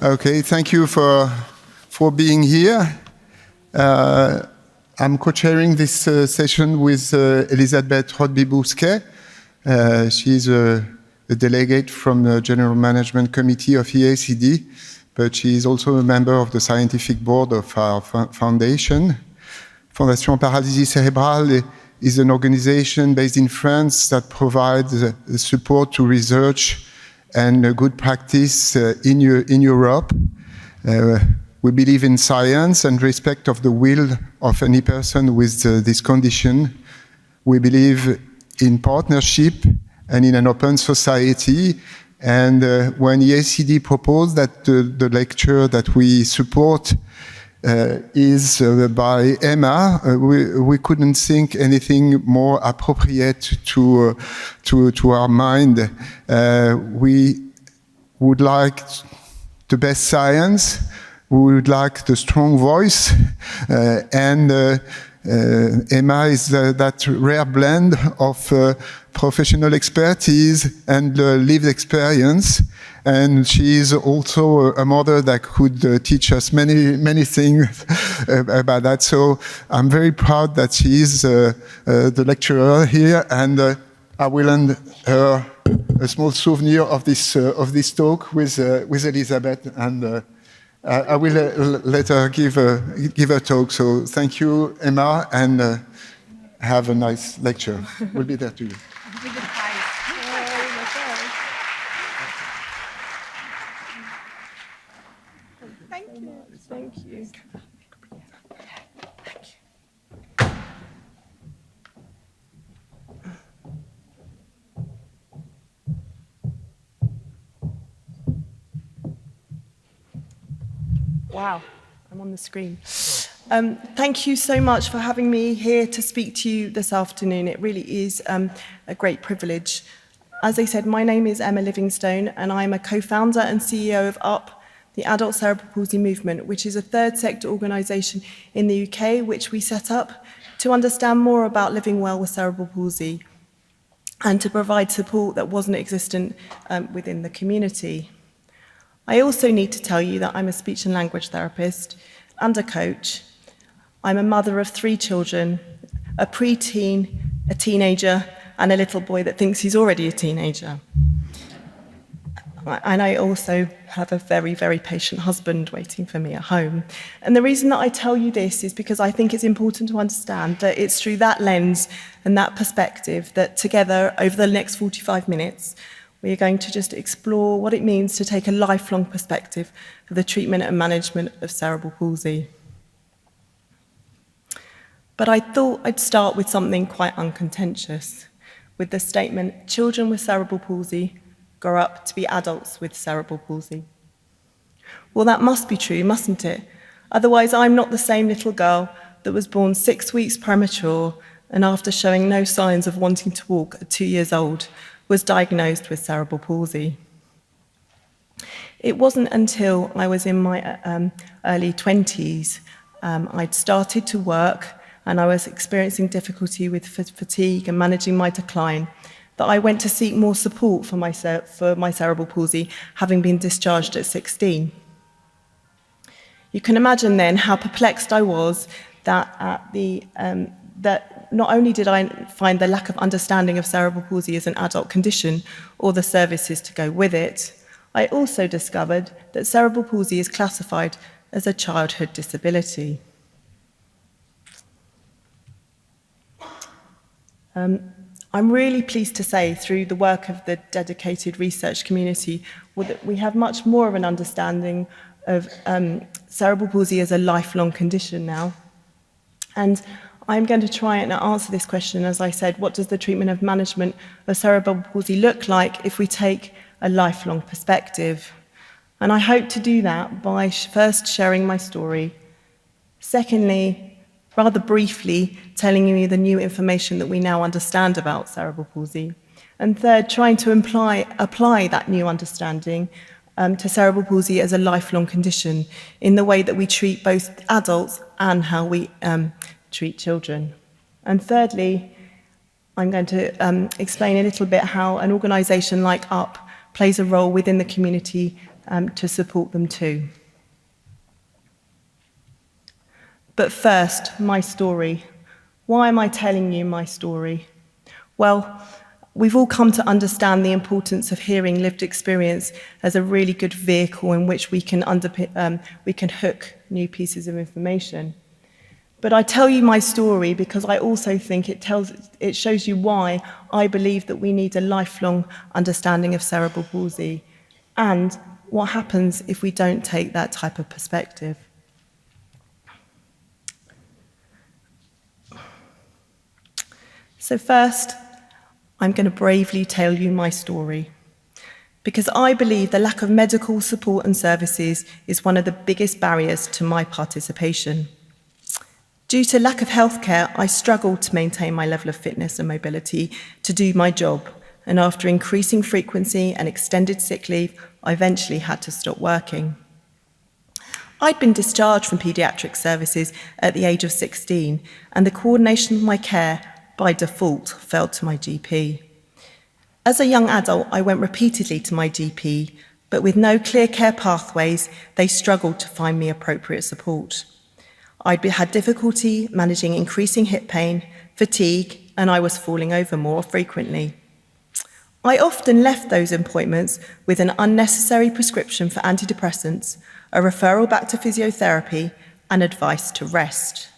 Okay, thank you for being here. I'm co-chairing this session with Elisabeth Rodby-Bousquet. She's a delegate from the General Management Committee of EACD, but she is also a member of the scientific board of our foundation. Fondation Paralysie Cérébrale is an organization based in France that provides support to research and good practice in Europe. We believe in science and respect of the will of any person with this condition. We believe in partnership and in an open society. And when EACD proposed that the lecture that we support is by Emma, we couldn't think anything more appropriate to our mind. We would like the best science, we would like the strong voice, and Emma is that rare blend of professional expertise and lived experience. And she is also a mother that could teach us many things about that. So I'm very proud that she is the lecturer here, and I will lend her a small souvenir of this talk with Elisabeth, and I will let her give a talk. So thank you, Emma, and have a nice lecture. We'll be there too. Thank you. Wow, I'm on the screen. Thank you so much for having me here to speak to you this afternoon. It really is a great privilege. As I said, my name is Emma Livingstone, and I'm a co-founder and CEO of UP, the Adult Cerebral Palsy Movement, which is a third sector organisation in the UK, which we set up to understand more about living well with cerebral palsy and to provide support that wasn't existent within the community. I also need to tell you that I'm a speech and language therapist and a coach. I'm a mother of 3 children, a pre-teen, a teenager, and a little boy that thinks he's already a teenager. And I also have a very, very patient husband waiting for me at home. And the reason that I tell you this is because I think it's important to understand that it's through that lens and that perspective that together, over the next 45 minutes, we are going to just explore what it means to take a lifelong perspective for the treatment and management of cerebral palsy. But I thought I'd start with something quite uncontentious, with the statement, children with cerebral palsy grow up to be adults with cerebral palsy. Well, that must be true, mustn't it? Otherwise, I'm not the same little girl that was born 6 weeks premature and after showing no signs of wanting to walk at 2 years old, was diagnosed with cerebral palsy. It wasn't until I was in my early 20s, I'd started to work and I was experiencing difficulty with fatigue and managing my decline, that I went to seek more support for my cerebral palsy, having been discharged at 16. You can imagine then how perplexed I was that that not only did I find the lack of understanding of cerebral palsy as an adult condition or the services to go with it, I also discovered that cerebral palsy is classified as a childhood disability. I'm really pleased to say, through the work of the dedicated research community, that we have much more of an understanding of cerebral palsy as a lifelong condition now. And I'm going to try and answer this question, as I said, what does the treatment of management of cerebral palsy look like if we take a lifelong perspective? And I hope to do that by first sharing my story. Secondly, rather briefly, telling you the new information that we now understand about cerebral palsy. And third, trying to apply that new understanding to cerebral palsy as a lifelong condition in the way that we treat both adults and how we treat children. And thirdly, I'm going to explain a little bit how an organisation like UP plays a role within the community to support them too. But first, my story. Why am I telling you my story? Well, we've all come to understand the importance of hearing lived experience as a really good vehicle in which we can hook new pieces of information. But I tell you my story because I also think it shows you why I believe that we need a lifelong understanding of cerebral palsy and what happens if we don't take that type of perspective. So first, I'm going to bravely tell you my story, because I believe the lack of medical support and services is one of the biggest barriers to my participation. Due to lack of healthcare, I struggled to maintain my level of fitness and mobility to do my job, and after increasing frequency and extended sick leave, I eventually had to stop working. I'd been discharged from paediatric services at the age of 16, and the coordination of my care by default fell to my GP. As a young adult, I went repeatedly to my GP, but with no clear care pathways, they struggled to find me appropriate support. I'd had difficulty managing increasing hip pain, fatigue, and I was falling over more frequently. I often left those appointments with an unnecessary prescription for antidepressants, a referral back to physiotherapy, and advice to rest.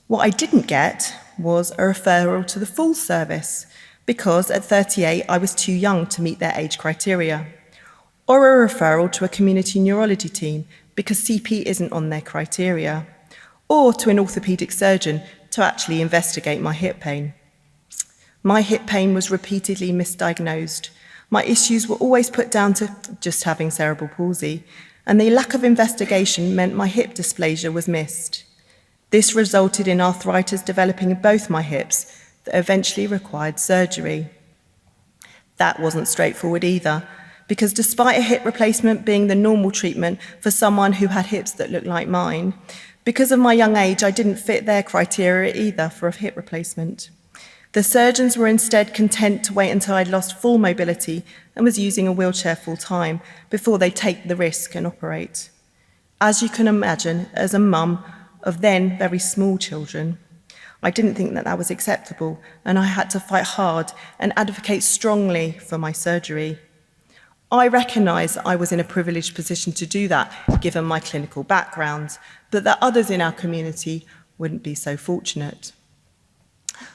What I didn't get was a referral to the full service, because at 38 I was too young to meet their age criteria, or a referral to a community neurology team because CP isn't on their criteria, or to an orthopaedic surgeon to actually investigate my hip pain. My hip pain was repeatedly misdiagnosed. My issues were always put down to just having cerebral palsy, and the lack of investigation meant my hip dysplasia was missed. This resulted in arthritis developing in both my hips that eventually required surgery. That wasn't straightforward either, because despite a hip replacement being the normal treatment for someone who had hips that looked like mine, because of my young age, I didn't fit their criteria either for a hip replacement. The surgeons were instead content to wait until I'd lost full mobility and was using a wheelchair full time before they take the risk and operate. As you can imagine, as a mum of then very small children, I didn't think that was acceptable, and I had to fight hard and advocate strongly for my surgery. I recognise I was in a privileged position to do that, given my clinical background, but that others in our community wouldn't be so fortunate.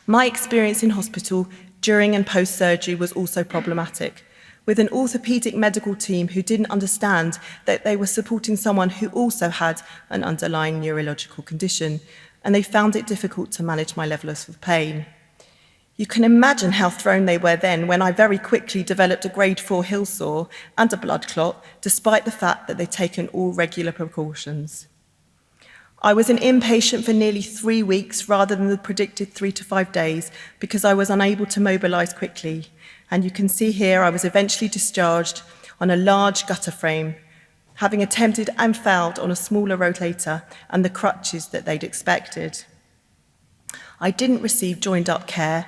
My experience in hospital during and post-surgery was also problematic, with an orthopaedic medical team who didn't understand that they were supporting someone who also had an underlying neurological condition, and they found it difficult to manage my levels of pain. You can imagine how thrown they were then when I very quickly developed a grade 4 hill sore and a blood clot, despite the fact that they'd taken all regular precautions. I was an inpatient for nearly 3 weeks rather than the predicted 3 to 5 days because I was unable to mobilise quickly. And you can see here I was eventually discharged on a large gutter frame, having attempted and failed on a smaller rotator and the crutches that they'd expected. I didn't receive joined-up care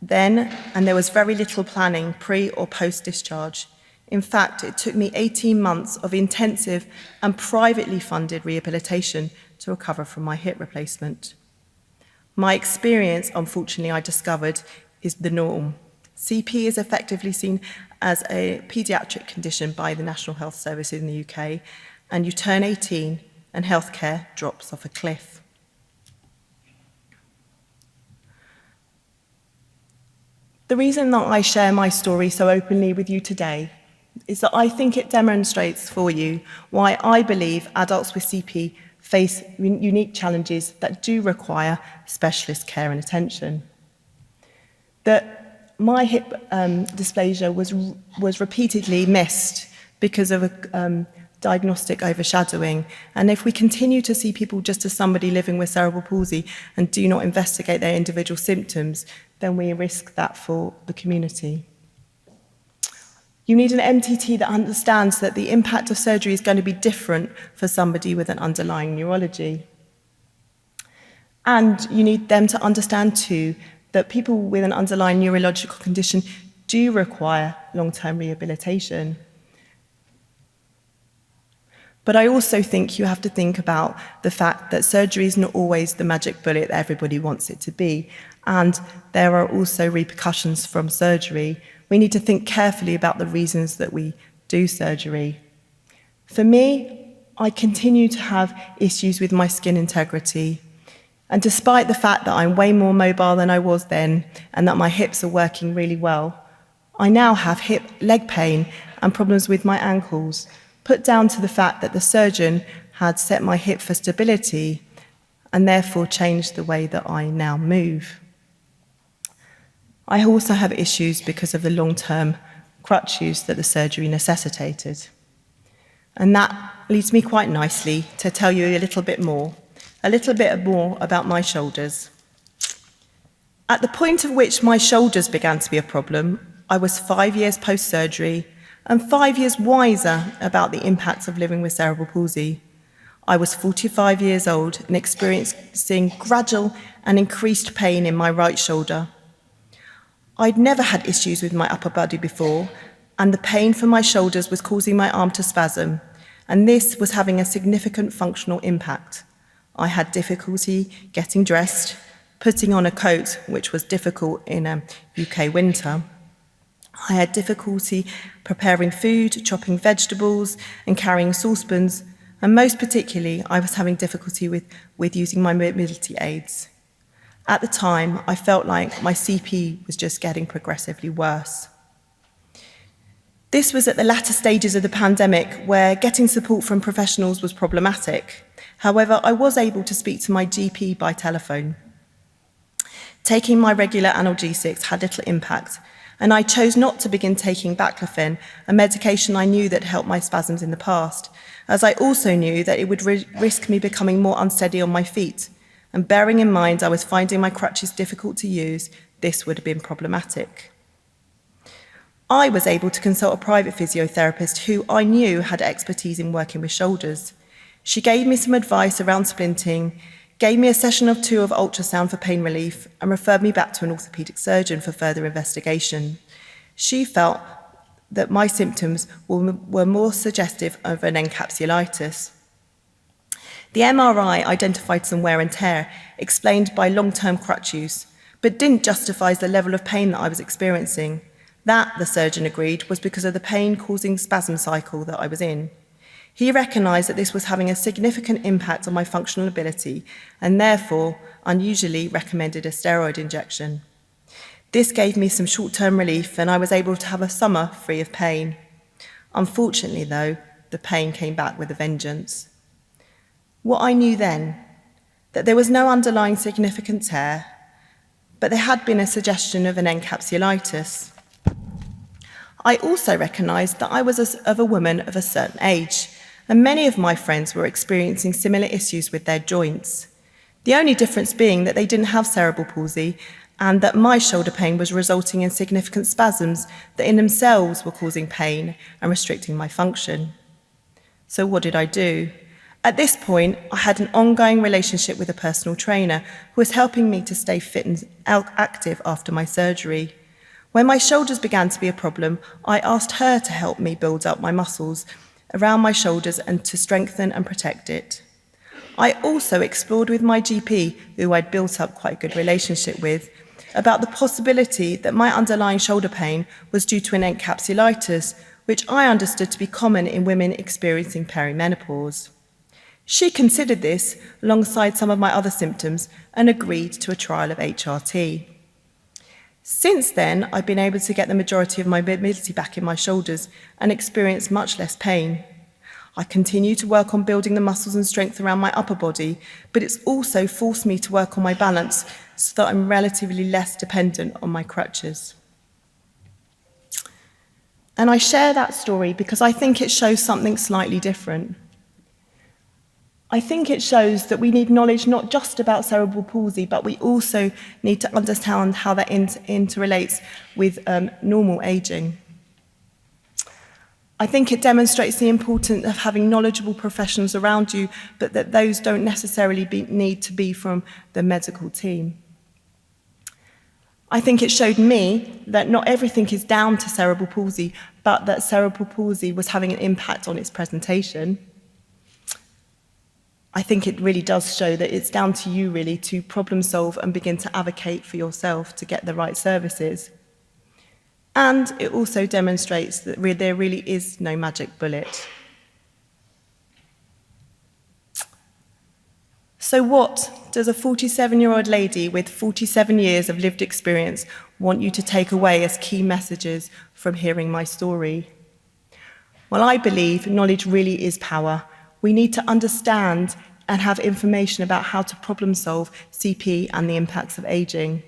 then, and there was very little planning pre or post-discharge. In fact, it took me 18 months of intensive and privately funded rehabilitation to recover from my hip replacement. My experience, unfortunately, I discovered, is the norm. CP is effectively seen as a paediatric condition by the National Health Service in the UK, and you turn 18 and healthcare drops off a cliff. The reason that I share my story so openly with you today is that I think it demonstrates for you why I believe adults with CP face unique challenges that do require specialist care and attention. That my hip dysplasia was repeatedly missed because of a diagnostic overshadowing, and if we continue to see people just as somebody living with cerebral palsy and do not investigate their individual symptoms, then we risk that for the community. You need an MTT that understands that the impact of surgery is going to be different for somebody with an underlying neurology. And you need them to understand too that people with an underlying neurological condition do require long-term rehabilitation. But I also think you have to think about the fact that surgery is not always the magic bullet that everybody wants it to be, and there are also repercussions from surgery. We need to think carefully about the reasons that we do surgery. For me, I continue to have issues with my skin integrity, and despite the fact that I'm way more mobile than I was then, and that my hips are working really well, I now have leg pain and problems with my ankles, put down to the fact that the surgeon had set my hip for stability and therefore changed the way that I now move. I also have issues because of the long-term crutch use that the surgery necessitated. And that leads me quite nicely to tell you a little bit more about my shoulders. At the point at which my shoulders began to be a problem, I was 5 years post-surgery and 5 years wiser about the impacts of living with cerebral palsy. I was 45 years old and experiencing gradual and increased pain in my right shoulder. I'd never had issues with my upper body before, and the pain from my shoulders was causing my arm to spasm, and this was having a significant functional impact. I had difficulty getting dressed, putting on a coat, which was difficult in a UK winter. I had difficulty preparing food, chopping vegetables, and carrying saucepans, and most particularly, I was having difficulty with using my mobility aids. At the time, I felt like my CP was just getting progressively worse. This was at the latter stages of the pandemic, where getting support from professionals was problematic. However, I was able to speak to my GP by telephone. Taking my regular analgesics had little impact, and I chose not to begin taking baclofen, a medication I knew that helped my spasms in the past, as I also knew that it would risk me becoming more unsteady on my feet. And bearing in mind I was finding my crutches difficult to use, this would have been problematic. I was able to consult a private physiotherapist who I knew had expertise in working with shoulders. She gave me some advice around splinting, gave me a session of 2 of ultrasound for pain relief, and referred me back to an orthopaedic surgeon for further investigation. She felt that my symptoms were more suggestive of an encapsulitis. The MRI identified some wear and tear, explained by long-term crutch use, but didn't justify the level of pain that I was experiencing. That, the surgeon agreed, was because of the pain-causing spasm cycle that I was in. He recognised that this was having a significant impact on my functional ability and therefore unusually recommended a steroid injection. This gave me some short-term relief and I was able to have a summer free of pain. Unfortunately, though, the pain came back with a vengeance. What I knew then, that there was no underlying significant tear, but there had been a suggestion of an encapsulitis. I also recognised that I was of a woman of a certain age, and many of my friends were experiencing similar issues with their joints. The only difference being that they didn't have cerebral palsy and that my shoulder pain was resulting in significant spasms that in themselves were causing pain and restricting my function. So what did I do? At this point, I had an ongoing relationship with a personal trainer who was helping me to stay fit and active after my surgery. When my shoulders began to be a problem, I asked her to help me build up my muscles around my shoulders and to strengthen and protect it. I also explored with my GP, who I'd built up quite a good relationship with, about the possibility that my underlying shoulder pain was due to an encapsulitis, which I understood to be common in women experiencing perimenopause. She considered this alongside some of my other symptoms and agreed to a trial of HRT. Since then, I've been able to get the majority of my mobility back in my shoulders and experience much less pain. I continue to work on building the muscles and strength around my upper body, but it's also forced me to work on my balance so that I'm relatively less dependent on my crutches. And I share that story because I think it shows something slightly different. I think it shows that we need knowledge not just about cerebral palsy, but we also need to understand how that interrelates with normal ageing. I think it demonstrates the importance of having knowledgeable professionals around you, but that those don't necessarily need to be from the medical team. I think it showed me that not everything is down to cerebral palsy, but that cerebral palsy was having an impact on its presentation. I think it really does show that it's down to you really to problem solve and begin to advocate for yourself to get the right services. And it also demonstrates that there really is no magic bullet. So what does a 47-year-old lady with 47 years of lived experience want you to take away as key messages from hearing my story? Well, I believe knowledge really is power. We need to understand and have information about how to problem solve CP and the impacts of aging.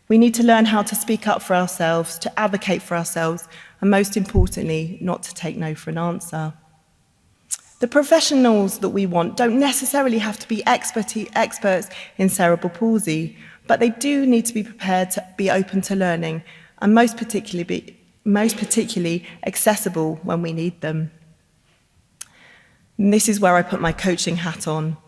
We need to learn how to speak up for ourselves, to advocate for ourselves, and most importantly, not to take no for an answer. The professionals that we want don't necessarily have to be experts in cerebral palsy, but they do need to be prepared to be open to learning, and most particularly accessible when we need them. And this is where I put my coaching hat on.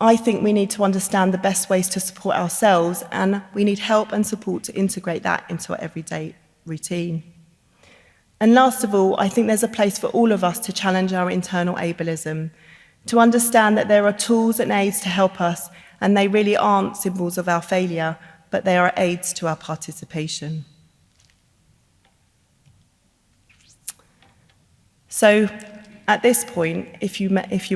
I think we need to understand the best ways to support ourselves, and we need help and support to integrate that into our everyday routine. And last of all, I think there's a place for all of us to challenge our internal ableism, to understand that there are tools and aids to help us, and they really aren't symbols of our failure, but they are aids to our participation. So, at this point, if you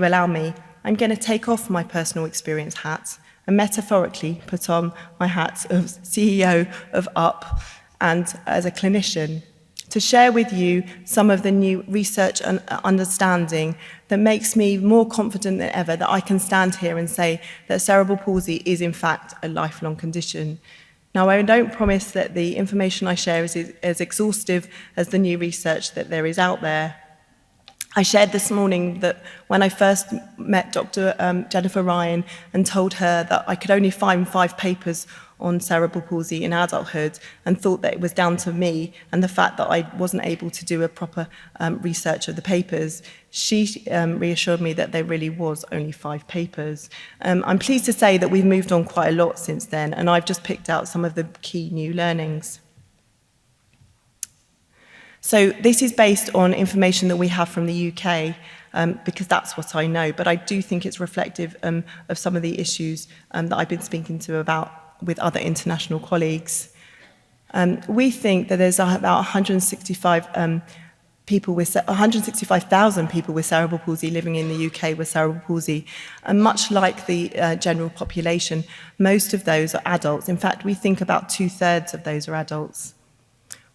allow me, I'm going to take off my personal experience hat and metaphorically put on my hat of CEO of UP and as a clinician to share with you some of the new research and understanding that makes me more confident than ever that I can stand here and say that cerebral palsy is in fact a lifelong condition. Now, I don't promise that the information I share is as exhaustive as the new research that there is out there. I shared this morning that when I first met Dr. Jennifer Ryan and told her that I could only find 5 papers on cerebral palsy in adulthood and thought that it was down to me and the fact that I wasn't able to do a proper research of the papers, she reassured me that there really was only 5 papers. I'm pleased to say that we've moved on quite a lot since then, and I've just picked out some of the key new learnings. So this is based on information that we have from the UK, because that's what I know, but I do think it's reflective of some of the issues that I've been speaking to about with other international colleagues. We think that there's about 165,000 people with cerebral palsy living in the UK with cerebral palsy, and much like the general population, most of those are adults. In fact, we think about 2/3 of those are adults.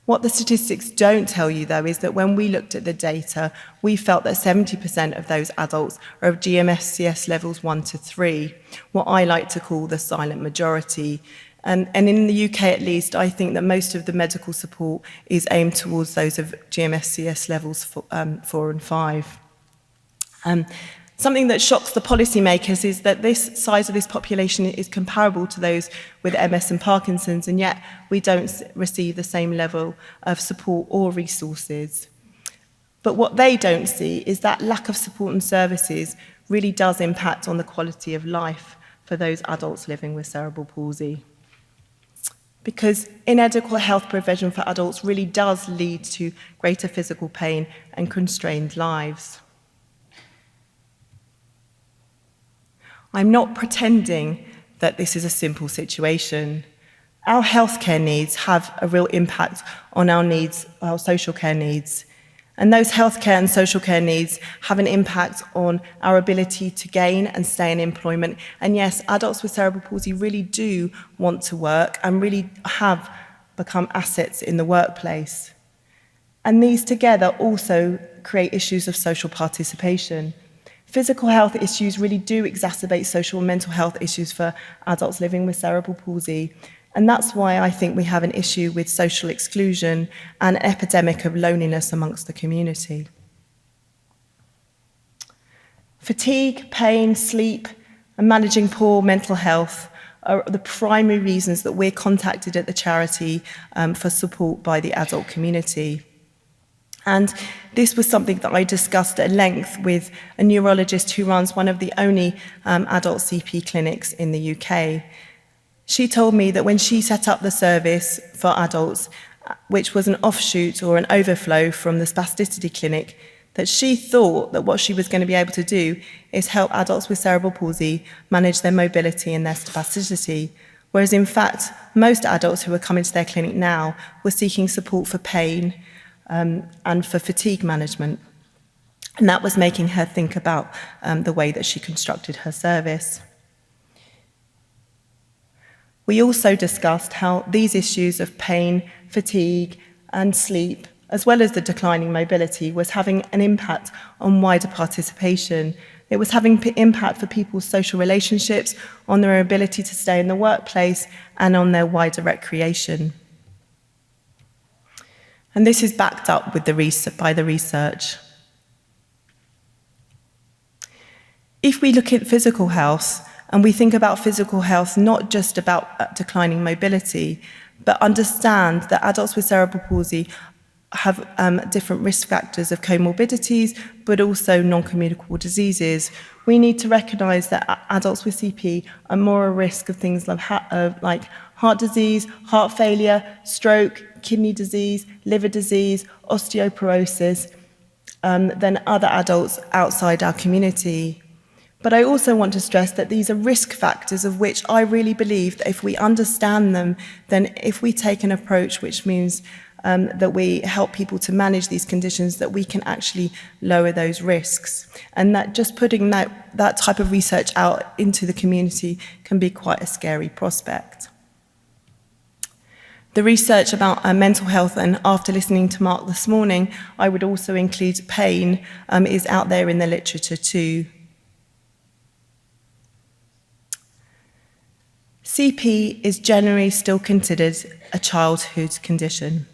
What the statistics don't tell you, though, is that when we looked at the data, we felt that 70% of those adults are of GMSCS levels 1 to 3, what I like to call the silent majority. And in the UK, at least, I think that most of the medical support is aimed towards those of GMSCS levels 4 and 5. Something that shocks the policymakers is that this size of this population is comparable to those with MS and Parkinson's, and yet we don't receive the same level of support or resources. But what they don't see is that lack of support and services really does impact on the quality of life for those adults living with cerebral palsy. Because inadequate health provision for adults really does lead to greater physical pain and constrained lives. I'm not pretending that this is a simple situation. Our healthcare needs have a real impact on our needs, our social care needs. And those healthcare and social care needs have an impact on our ability to gain and stay in employment. And yes, adults with cerebral palsy really do want to work and really have become assets in the workplace. And these together also create issues of social participation. Physical health issues really do exacerbate social and mental health issues for adults living with cerebral palsy. And that's why I think we have an issue with social exclusion and an epidemic of loneliness amongst the community. Fatigue, pain, sleep, and managing poor mental health are the primary reasons that we're contacted at the charity for support by the adult community. And this was something that I discussed at length with a neurologist who runs one of the only adult CP clinics in the UK. She told me that when she set up the service for adults, which was an offshoot or an overflow from the spasticity clinic, that she thought that what she was going to be able to do is help adults with cerebral palsy manage their mobility and their spasticity, whereas in fact, most adults who are coming to their clinic now were seeking support for pain and for fatigue management. And that was making her think about the way that she constructed her service. We also discussed how these issues of pain, fatigue, and sleep, as well as the declining mobility, was having an impact on wider participation. It was having impact for people's social relationships, on their ability to stay in the workplace, and on their wider recreation. And this is backed up with by the research. If we look at physical health, and we think about physical health not just about declining mobility, but understand that adults with cerebral palsy have different risk factors of comorbidities, but also non-communicable diseases. We need to recognise that adults with CP are more at risk of things like heart disease, heart failure, stroke, kidney disease, liver disease, osteoporosis than other adults outside our community. But I also want to stress that these are risk factors of which I really believe that if we understand them, then if we take an approach which means that we help people to manage these conditions, that we can actually lower those risks. And that just putting that type of research out into the community can be quite a scary prospect. The research about mental health, and after listening to Mark this morning, I would also include pain, is out there in the literature too. CP is generally still considered a childhood condition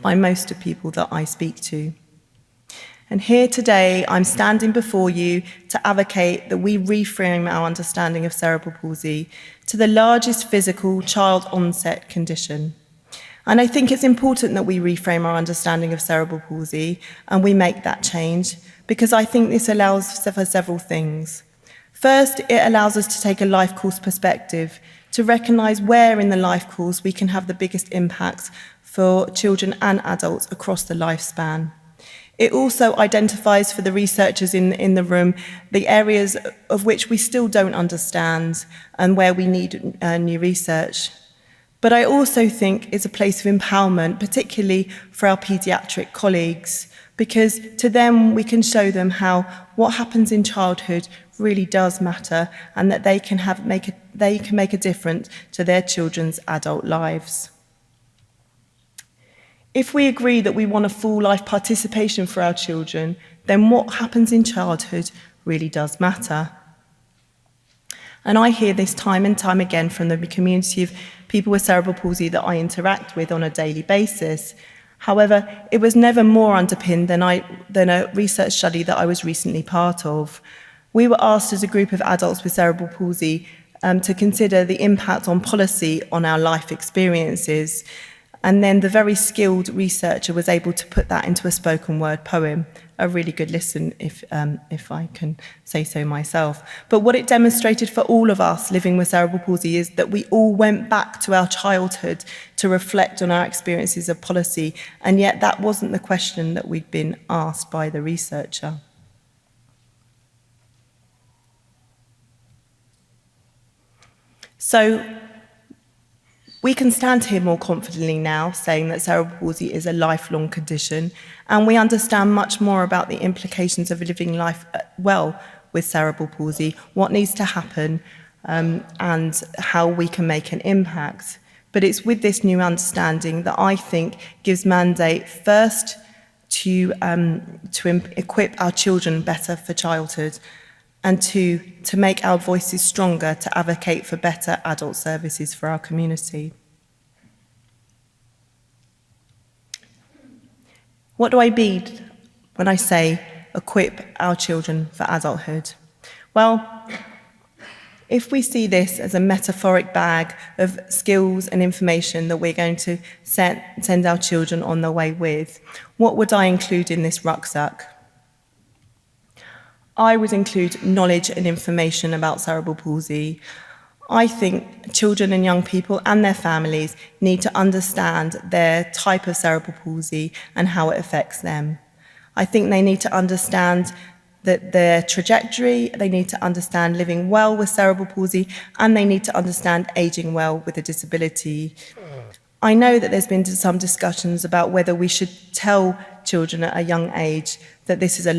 by most of the people that I speak to. And here today, I'm standing before you to advocate that we reframe our understanding of cerebral palsy to the largest physical child-onset condition. And I think it's important that we reframe our understanding of cerebral palsy and we make that change, because I think this allows for several things. First, it allows us to take a life course perspective, to recognise where in the life course we can have the biggest impacts for children and adults across the lifespan. It also identifies for the researchers in the room the areas of which we still don't understand and where we need new research. But I also think it's a place of empowerment, particularly for our paediatric colleagues, because to them we can show them how what happens in childhood really does matter, and that they can make a difference to their children's adult lives. If we agree that we want a full life participation for our children, then what happens in childhood really does matter. And I hear this time and time again from the community of people with cerebral palsy that I interact with on a daily basis. However, it was never more underpinned than a research study that I was recently part of. We were asked as a group of adults with cerebral palsy to consider the impact on policy on our life experiences. And then the very skilled researcher was able to put that into a spoken word poem, a really good listen if I can say so myself. But what it demonstrated for all of us living with cerebral palsy is that we all went back to our childhood to reflect on our experiences of policy, and yet that wasn't the question that we'd been asked by the researcher. So we can stand here more confidently now saying that cerebral palsy is a lifelong condition, and we understand much more about the implications of living life well with cerebral palsy, what needs to happen, and how we can make an impact. But it's with this new understanding that I think gives mandate first to equip our children better for childhood, and to make our voices stronger to advocate for better adult services for our community. What do I mean when I say equip our children for adulthood? Well, if we see this as a metaphoric bag of skills and information that we're going to send our children on their way with, what would I include in this rucksack? I would include knowledge and information about cerebral palsy. I think children and young people and their families need to understand their type of cerebral palsy and how it affects them. I think they need to understand that their trajectory, they need to understand living well with cerebral palsy, and they need to understand aging well with a disability. I know that there's been some discussions about whether we should tell children at a young age that this is a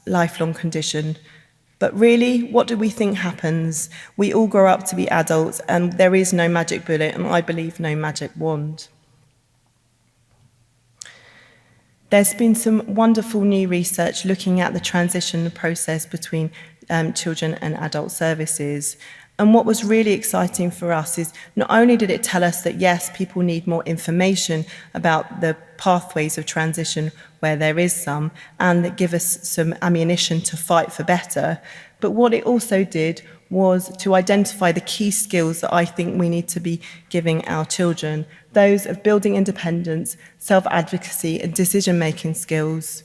lifelong condition. But really, what do we think happens? We all grow up to be adults, and there is no magic bullet, and I believe no magic wand. There's been some wonderful new research looking at the transition process between children and adult services. And what was really exciting for us is not only did it tell us that, yes, people need more information about the pathways of transition where there is some, and that give us some ammunition to fight for better, but what it also did was to identify the key skills that I think we need to be giving our children, those of building independence, self-advocacy, and decision-making skills.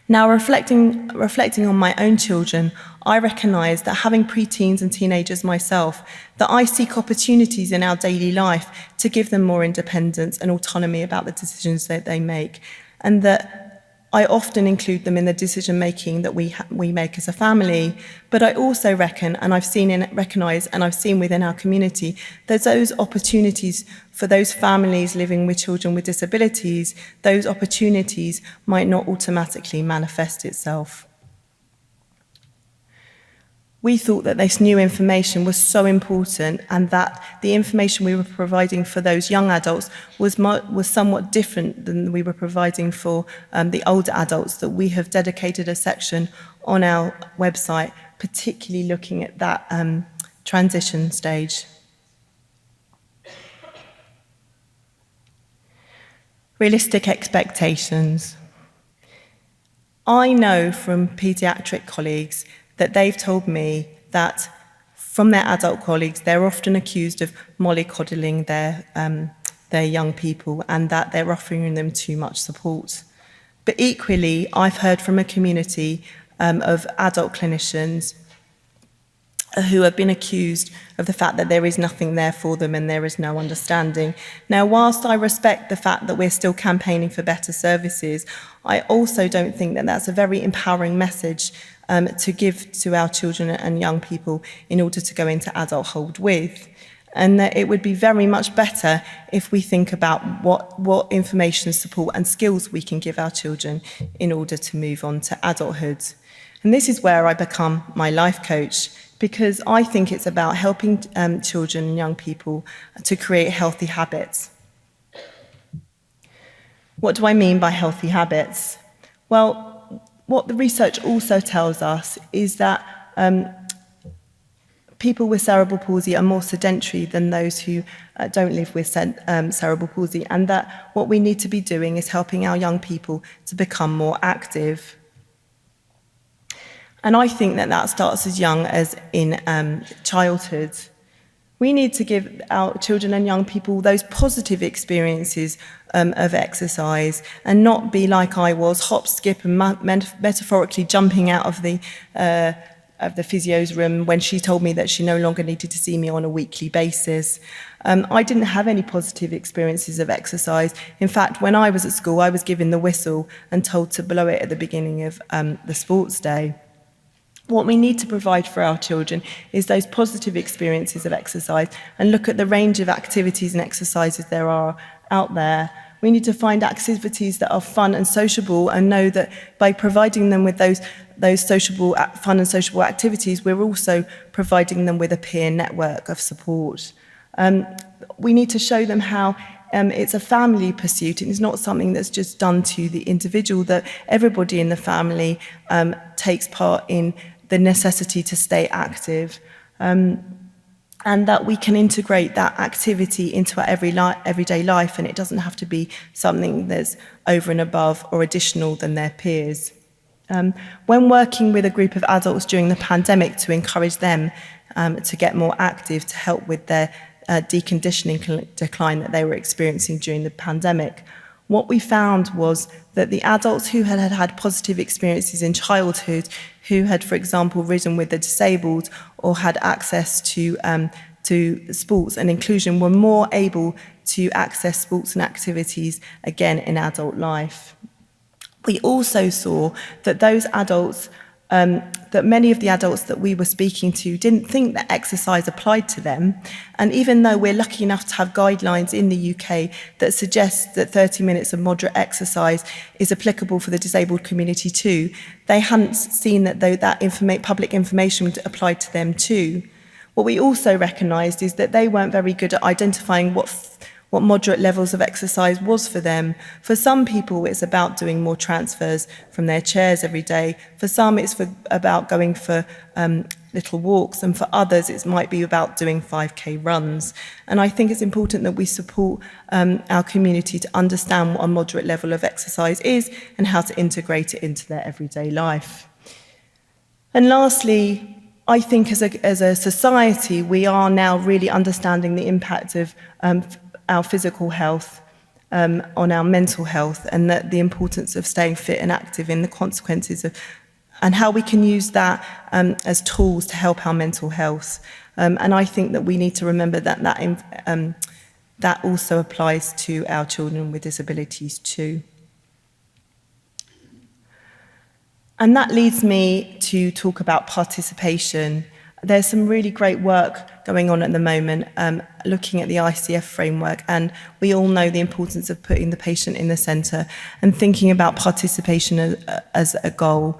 Now, reflecting on my own children, I recognise that having preteens and teenagers myself, that I seek opportunities in our daily life to give them more independence and autonomy about the decisions that they make, and that I often include them in the decision-making that we make as a family. But I also reckon, and I've seen within our community, there's those opportunities for those families living with children with disabilities, those opportunities might not automatically manifest itself. We thought that this new information was so important, and that the information we were providing for those young adults was somewhat different than we were providing for the older adults, that we have dedicated a section on our website, particularly looking at that transition stage. Realistic expectations. I know from paediatric colleagues that they've told me that from their adult colleagues, they're often accused of mollycoddling their young people, and that they're offering them too much support. But equally, I've heard from a community of adult clinicians who have been accused of the fact that there is nothing there for them and there is no understanding. Now, whilst I respect the fact that we're still campaigning for better services, I also don't think that that's a very empowering message to give to our children and young people in order to go into adulthood with. And that it would be very much better if we think about what information, support and skills we can give our children in order to move on to adulthood. And this is where I become my life coach, because I think it's about helping children and young people to create healthy habits. What do I mean by healthy habits? Well, what the research also tells us is that people with cerebral palsy are more sedentary than those who don't live with cerebral palsy, and that what we need to be doing is helping our young people to become more active. And I think that that starts as young as in childhood. We need to give our children and young people those positive experiences of exercise, and not be like I was, hop, skip, and metaphorically jumping out of the physio's room when she told me that she no longer needed to see me on a weekly basis. I didn't have any positive experiences of exercise. In fact, when I was at school, I was given the whistle and told to blow it at the beginning of the sports day. What we need to provide for our children is those positive experiences of exercise, and look at the range of activities and exercises there are out there. We need to find activities that are fun and sociable, and know that by providing them with those sociable, fun and sociable activities, we're also providing them with a peer network of support. We need to show them how it's a family pursuit, and it's not something that's just done to the individual, that everybody in the family takes part in the necessity to stay active, and that we can integrate that activity into our everyday life, and it doesn't have to be something that's over and above or additional than their peers. When working with a group of adults during the pandemic to encourage them to get more active, to help with their deconditioning decline that they were experiencing during the pandemic, what we found was that the adults who had positive experiences in childhood, who had, for example, ridden with the disabled or had access to sports and inclusion, were more able to access sports and activities again in adult life. We also saw that those adults, that many of the adults that we were speaking to didn't think that exercise applied to them. And even though we're lucky enough to have guidelines in the UK that suggest that 30 minutes of moderate exercise is applicable for the disabled community too, they hadn't seen that public information would apply to them too. What we also recognised is that they weren't very good at identifying what moderate levels of exercise was for them. For some people, it's about doing more transfers from their chairs every day. For some, it's about going for little walks, and for others, it might be about doing 5K runs. And I think it's important that we support our community to understand what a moderate level of exercise is and how to integrate it into their everyday life. And lastly, I think as a society, we are now really understanding the impact of our physical health on our mental health, and that the importance of staying fit and active in the consequences of, and how we can use that as tools to help our mental health. And I think that we need to remember that also applies to our children with disabilities too. And that leads me to talk about participation. There's some really great work going on at the moment looking at the ICF framework, and we all know the importance of putting the patient in the centre and thinking about participation as a goal.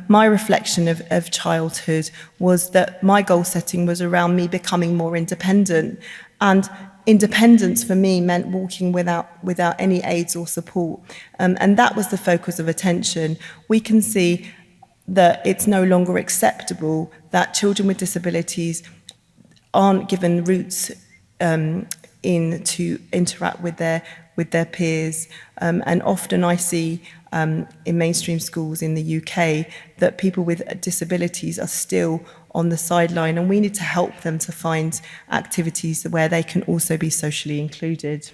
My reflection of childhood was that my goal setting was around me becoming more independent, and independence for me meant walking without any aids or support, and that was the focus of attention. We can see that it's no longer acceptable that children with disabilities aren't given routes in to interact with their peers. And often I see in mainstream schools in the UK that people with disabilities are still on the sideline, and we need to help them to find activities where they can also be socially included.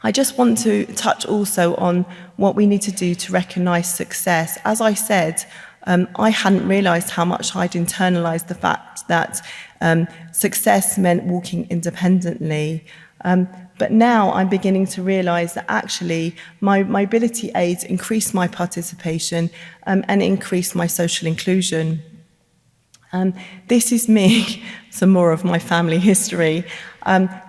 I just want to touch also on what we need to do to recognise success. As I said, I hadn't realised how much I'd internalised the fact that success meant walking independently. But now I'm beginning to realise that actually my mobility aids increase my participation and increase my social inclusion. This is me, some more of my family history.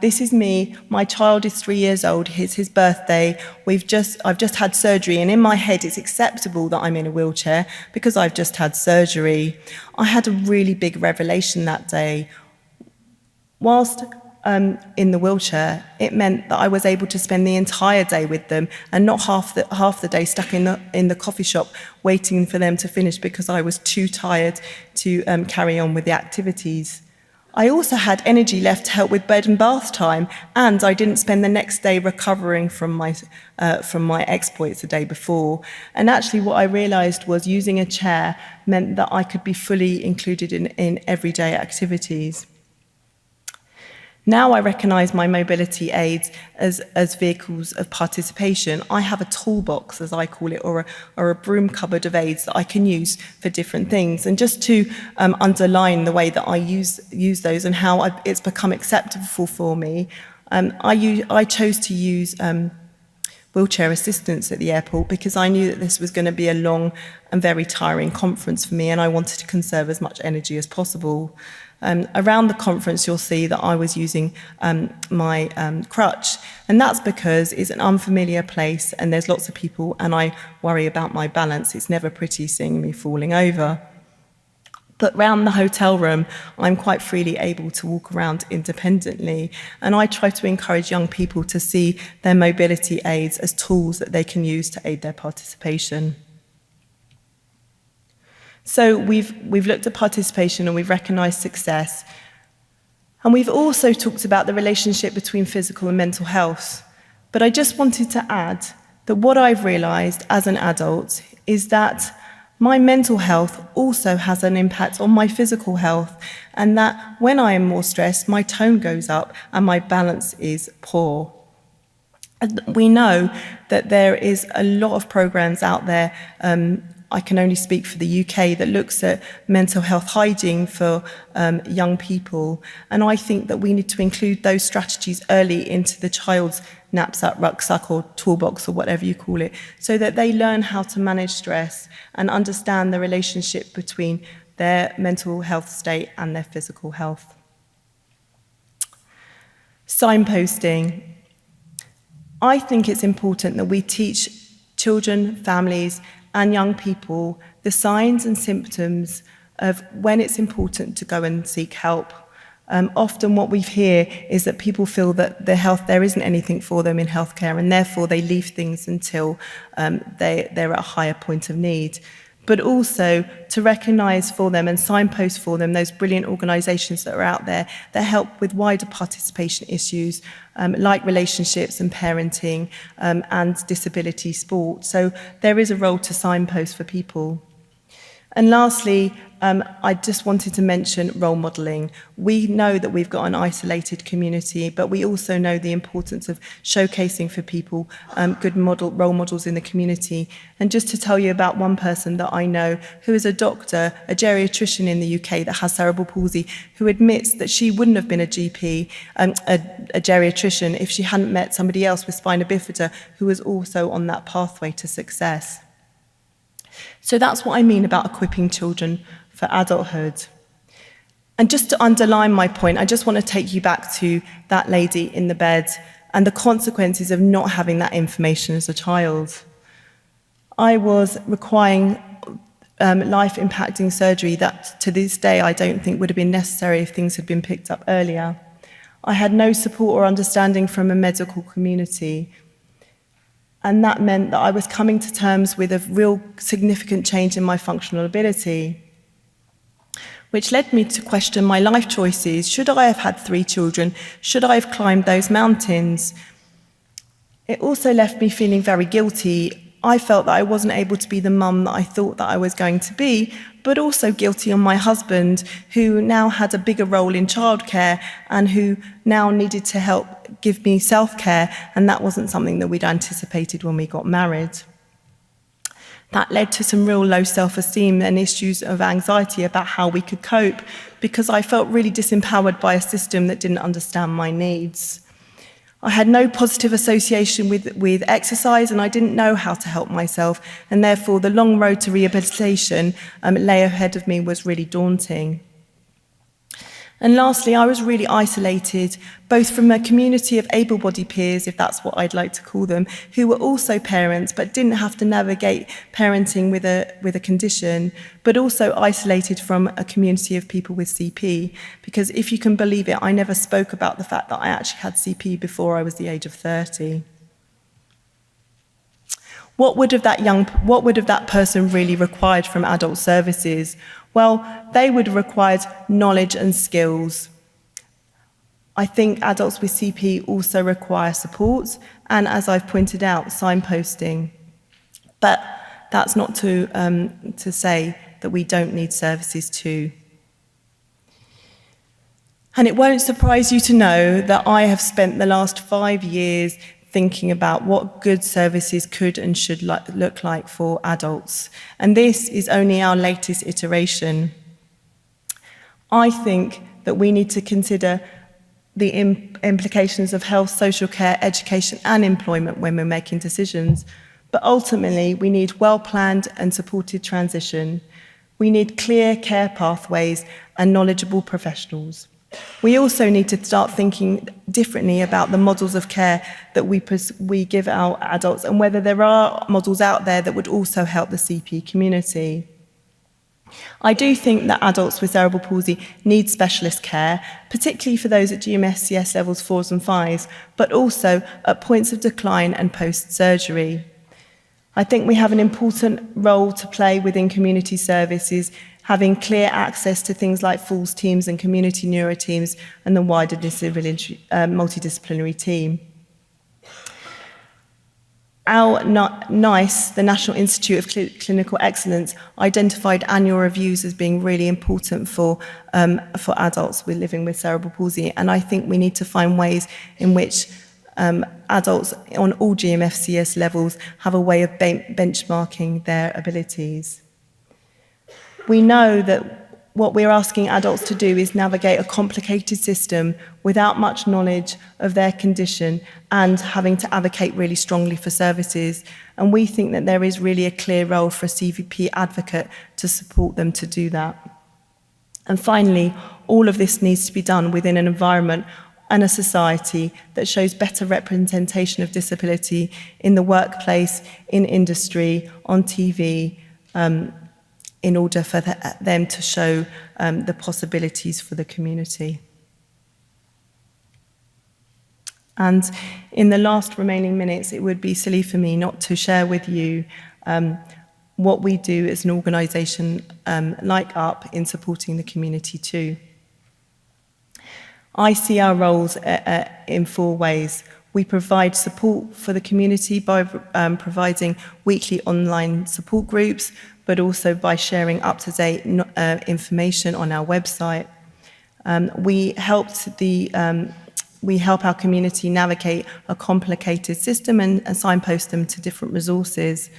This is me, my child is 3 years old, it's his birthday, I've just had surgery, and in my head it's acceptable that I'm in a wheelchair because I've just had surgery. I had a really big revelation that day. Whilst in the wheelchair, it meant that I was able to spend the entire day with them and not half the day stuck in the coffee shop waiting for them to finish because I was too tired to carry on with the activities. I also had energy left to help with bed and bath time, and I didn't spend the next day recovering from my exploits the day before. And actually what I realised was using a chair meant that I could be fully included in everyday activities. Now I recognise my mobility aids as vehicles of participation. I have a toolbox, as I call it, or a broom cupboard of aids that I can use for different things. And just to underline the way that I use those and how it's become acceptable for me, I chose to use wheelchair assistance at the airport because I knew that this was going to be a long and very tiring conference for me, and I wanted to conserve as much energy as possible. Around the conference, you'll see that I was using my crutch, and that's because it's an unfamiliar place and there's lots of people, and I worry about my balance. It's never pretty seeing me falling over. But round the hotel room, I'm quite freely able to walk around independently, and I try to encourage young people to see their mobility aids as tools that they can use to aid their participation. So we've looked at participation and we've recognised success. And we've also talked about the relationship between physical and mental health. But I just wanted to add that what I've realised as an adult is that my mental health also has an impact on my physical health, and that when I am more stressed, my tone goes up and my balance is poor. We know that there is a lot of programs out there I can only speak for the UK, that looks at mental health hygiene for young people. And I think that we need to include those strategies early into the child's knapsack, rucksack or toolbox or whatever you call it, so that they learn how to manage stress and understand the relationship between their mental health state and their physical health. Signposting. I think it's important that we teach children, families, and young people the signs and symptoms of when it's important to go and seek help. Often what we hear is that people feel that there isn't anything for them in healthcare, and therefore they leave things until they're at a higher point of need. But also to recognise for them and signpost for them those brilliant organisations that are out there that help with wider participation issues like relationships and parenting and disability sport. So there is a role to signpost for people. And lastly, I just wanted to mention role modelling. We know that we've got an isolated community, but we also know the importance of showcasing for people good role models in the community. And just to tell you about one person that I know who is a doctor, a geriatrician in the UK that has cerebral palsy, who admits that she wouldn't have been a GP, a geriatrician, if she hadn't met somebody else with spina bifida who was also on that pathway to success. So that's what I mean about equipping children for adulthood. And just to underline my point, I just want to take you back to that lady in the bed and the consequences of not having that information as a child. I was requiring life-impacting surgery that to this day I don't think would have been necessary if things had been picked up earlier. I had no support or understanding from a medical community. And that meant that I was coming to terms with a real significant change in my functional ability, which led me to question my life choices. Should I have had 3 children? Should I have climbed those mountains? It also left me feeling very guilty. I felt that I wasn't able to be the mum that I thought that I was going to be, but also guilty on my husband, who now had a bigger role in childcare and who now needed to help give me self-care, and that wasn't something that we'd anticipated when we got married. That led to some real low self-esteem and issues of anxiety about how we could cope, because I felt really disempowered by a system that didn't understand my needs. I had no positive association with exercise, and I didn't know how to help myself, and therefore the long road to rehabilitation lay ahead of me was really daunting. And lastly, I was really isolated, both from a community of able-bodied peers, if that's what I'd like to call them, who were also parents but didn't have to navigate parenting with a condition, but also isolated from a community of people with CP. Because if you can believe it, I never spoke about the fact that I actually had CP before I was the age of 30. What would have that person really required from adult services? Well, they would have required knowledge and skills. I think adults with CP also require support, and as I've pointed out, signposting. But that's not to say that we don't need services too. And it won't surprise you to know that I have spent the last 5 years thinking about what good services could and should look like for adults. And this is only our latest iteration. I think that we need to consider the implications of health, social care, education, and employment when we're making decisions. But ultimately, we need well-planned and supported transition. We need clear care pathways and knowledgeable professionals. We also need to start thinking differently about the models of care that we give our adults, and whether there are models out there that would also help the CP community. I do think that adults with cerebral palsy need specialist care, particularly for those at GMSCS levels 4s and 5s, but also at points of decline and post-surgery. I think we have an important role to play within community services, having clear access to things like falls teams and community neuro teams and the wider multidisciplinary team. Our NICE, the National Institute of Clinical Excellence, identified annual reviews as being really important for adults living with cerebral palsy, and I think we need to find ways in which adults on all GMFCS levels have a way of benchmarking their abilities. We know that what we're asking adults to do is navigate a complicated system without much knowledge of their condition and having to advocate really strongly for services. And we think that there is really a clear role for a CVP advocate to support them to do that. And finally, all of this needs to be done within an environment and a society that shows better representation of disability in the workplace, in industry, on TV, in order for them to show the possibilities for the community. And in the last remaining minutes, it would be silly for me not to share with you what we do as an organisation like UP in supporting the community too. I see our roles in 4 ways. We provide support for the community by providing weekly online support groups, but also by sharing up-to-date information on our website. We help our community navigate a complicated system and signpost them to different resources.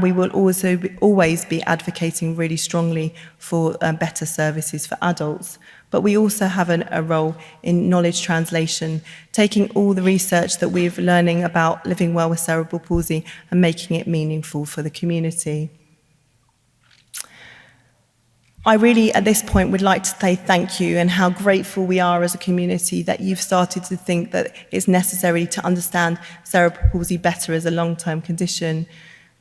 We will also always be advocating really strongly for better services for adults. But we also have a role in knowledge translation, taking all the research that we're learning about living well with cerebral palsy and making it meaningful for the community. I really, at this point, would like to say thank you and how grateful we are as a community that you've started to think that it's necessary to understand cerebral palsy better as a long-term condition.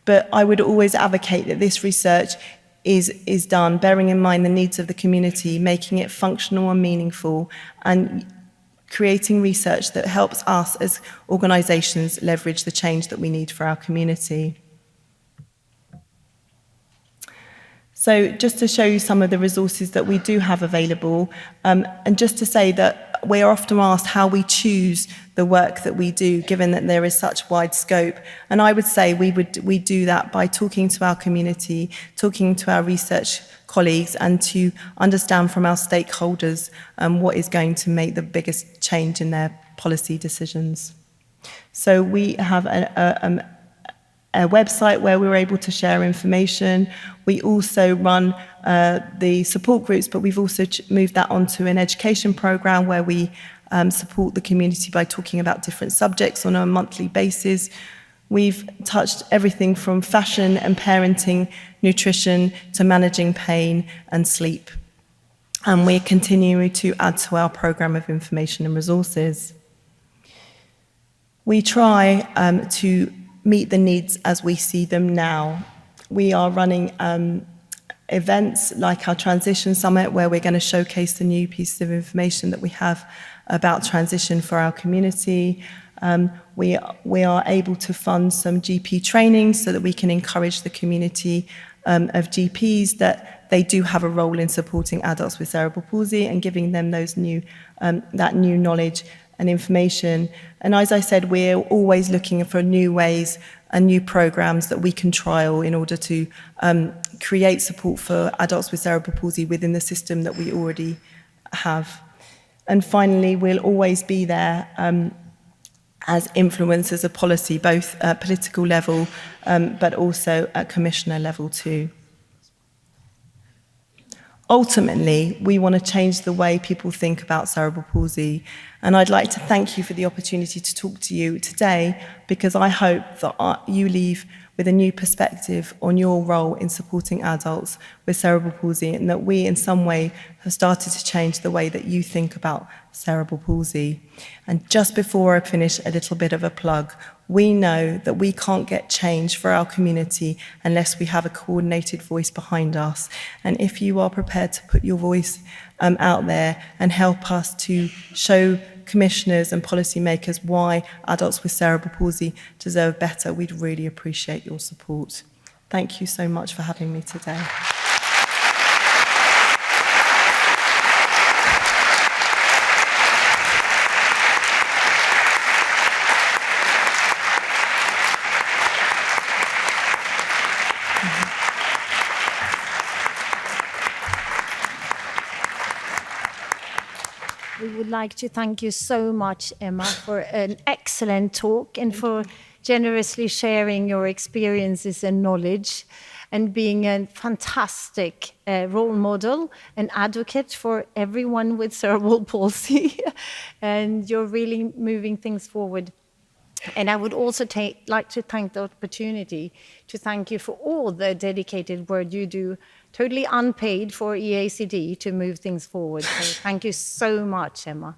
But I would always advocate that this research is done bearing in mind the needs of the community, making it functional and meaningful, and creating research that helps us as organisations leverage the change that we need for our community. So just to show you some of the resources that we do have available, and just to say that we are often asked how we choose the work that we do, given that there is such wide scope. And I would say we do that by talking to our community, talking to our research colleagues, and to understand from our stakeholders what is going to make the biggest change in their policy decisions. So we have a website where we're able to share information. We also run the support groups, but we've also moved that onto an education program where we support the community by talking about different subjects on a monthly basis. We've touched everything from fashion and parenting, nutrition, to managing pain and sleep. And we're continuing to add to our program of information and resources. We try to meet the needs as we see them now. We are running events like our Transition Summit, where we're going to showcase the new pieces of information that we have about transition for our community. We are able to fund some GP training so that we can encourage the community of GPs that they do have a role in supporting adults with cerebral palsy and giving them those that new knowledge and information. And as I said, we're always looking for new ways and new programs that we can trial in order to create support for adults with cerebral palsy within the system that we already have. And finally, we'll always be there as influencers of policy, both at political level, but also at commissioner level too. Ultimately, we want to change the way people think about cerebral palsy. And I'd like to thank you for the opportunity to talk to you today, because I hope that you leave with a new perspective on your role in supporting adults with cerebral palsy, and that we in some way have started to change the way that you think about cerebral palsy. And just before I finish, a little bit of a plug. We know that we can't get change for our community unless we have a coordinated voice behind us. And if you are prepared to put your voice out there and help us to show commissioners and policymakers why adults with cerebral palsy deserve better, we'd really appreciate your support. Thank you so much for having me today. We would like to thank you so much, Emma, for an excellent talk and for generously sharing your experiences and knowledge and being a fantastic role model and advocate for everyone with cerebral palsy. And you're really moving things forward. And I would also like to take the opportunity to thank you for all the dedicated work you do, totally unpaid for EACD, to move things forward. So thank you so much, Emma.